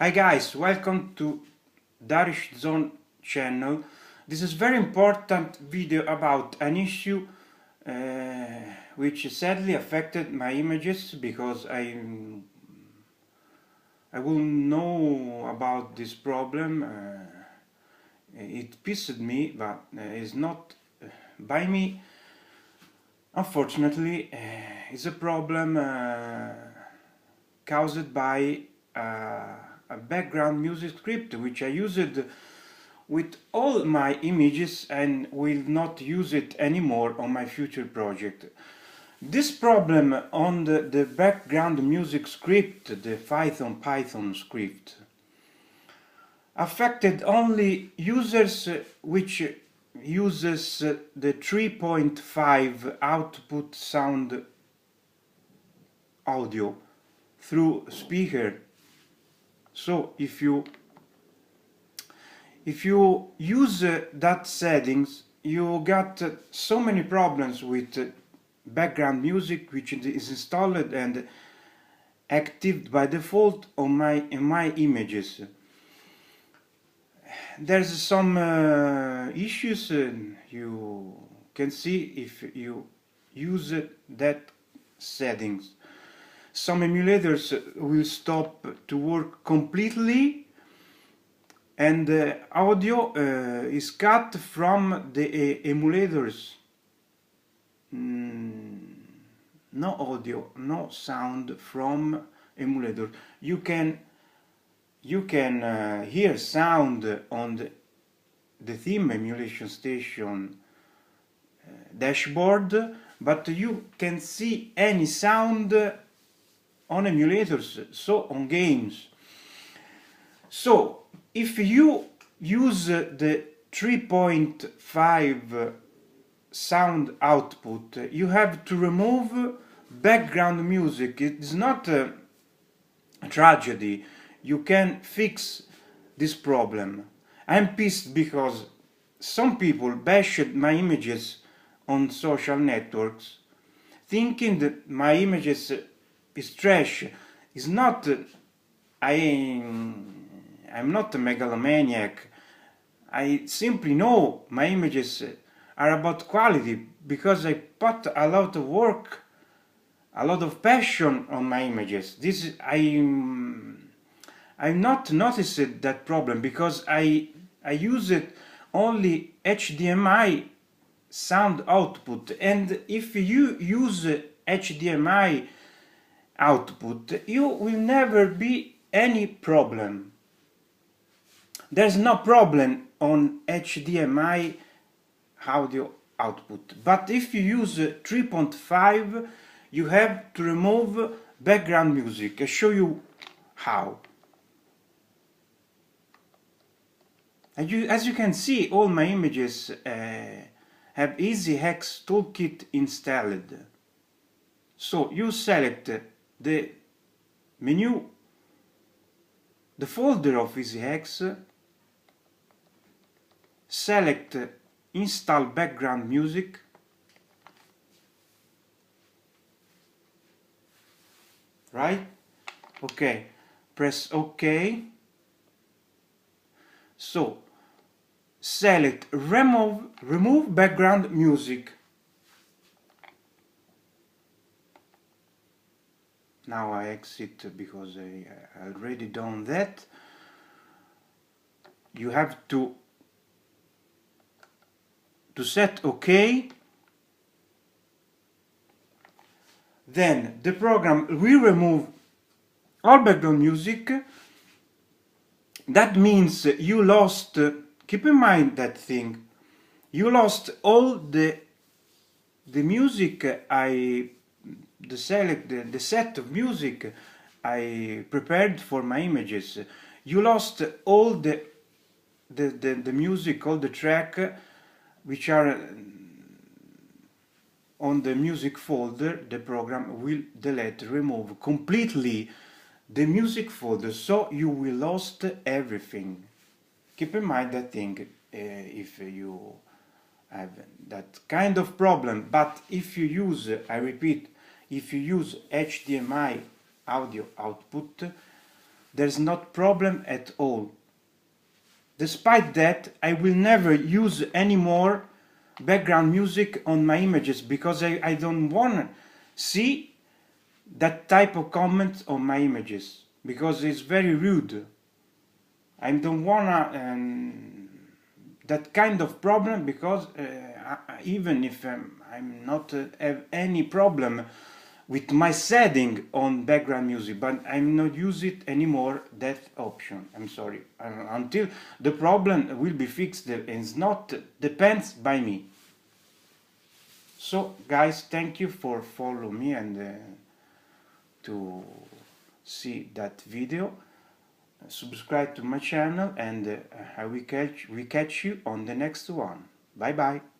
Hi guys, welcome to Darish Zone channel. This is very important video about an issue which sadly affected my images because I will know about this problem. It pissed me, but it's not by me. Unfortunately, it's a problem caused by a background music script which I used with all my images and will not use it anymore on my future project. This problem on the background music script, the Python script, affected only users which uses the 3.5 output sound audio through speaker. So if you use that settings, you got so many problems with background music which is installed and active by default on my images. There's some issues you can see if you use that settings. Some emulators will stop to work completely, and the audio is cut from the emulators. No audio, no sound from emulator. You can hear sound on the theme emulation station dashboard, but you can see any sound on emulators, so on games. So if you use the 3.5 sound output, you have to remove background music. It's not a tragedy. You can fix this problem. I'm pissed because some people bashed my images on social networks thinking that my images is trash. It's not. I'm not a megalomaniac. I simply know my images are about quality because I put a lot of work, a lot of passion on my images. This is, I'm not noticed that problem because I use it only HDMI sound output, and if you use HDMI output, you will never be any problem. There's no problem on HDMI audio output, but if you use 3.5, you have to remove background music. I show you how. As you can see, all my images have EasyHex toolkit installed. So you select the menu, the folder of EasyHex, select install background music, right? Okay, press OK. So select remove background music. Now I exit because I already done that. You have to set OK. Then the program will remove all background music. That means you lost, keep in mind that thing, you lost all the music the set of music I prepared for my images. You lost all the music, all the track which are on the music folder. The program will remove completely the music folder, so you will lost everything. Keep in mind that thing if you have that kind of problem. But if you use, I repeat, if you use HDMI audio output, there's not problem at all. Despite that, I will never use any more background music on my images, because I don't want to see that type of comment on my images, because it's very rude. I don't want that kind of problem, because even if I'm not have any problem with my setting on background music, but I'm not use it anymore, that option. I'm sorry, until the problem will be fixed, and it's not depends by me. So guys, thank you for following me and to see that video. Subscribe to my channel, and we catch you on the next one. Bye bye.